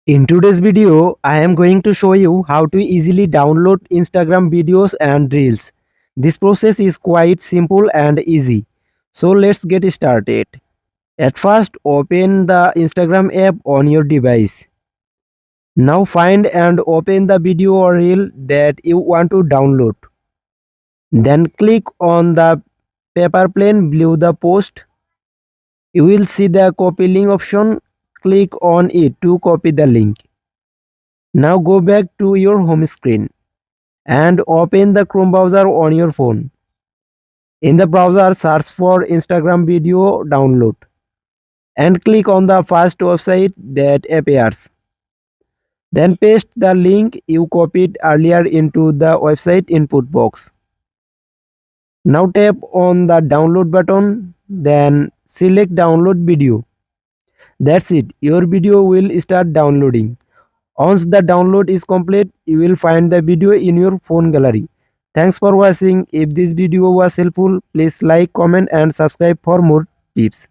In today's video, I am going to show you how to easily download Instagram videos and Reels. This process is quite simple and easy. So let's get started. At first, open the Instagram app on your device. Now find and open the video or reel that you want to download. Then click on the paper plane below the post. You will see the copy link option. Click on it to copy the link. Now go back to your home screen and open the Chrome browser on your phone. In the browser, search for Instagram video download and click on the first website that appears. Then paste the link you copied earlier into the website input box. Now tap on the download button, then select download video. That's it, your video will start downloading. Once the download is complete, you will find the video in your phone gallery. Thanks for watching. If this video was helpful, please like, comment and subscribe for more tips.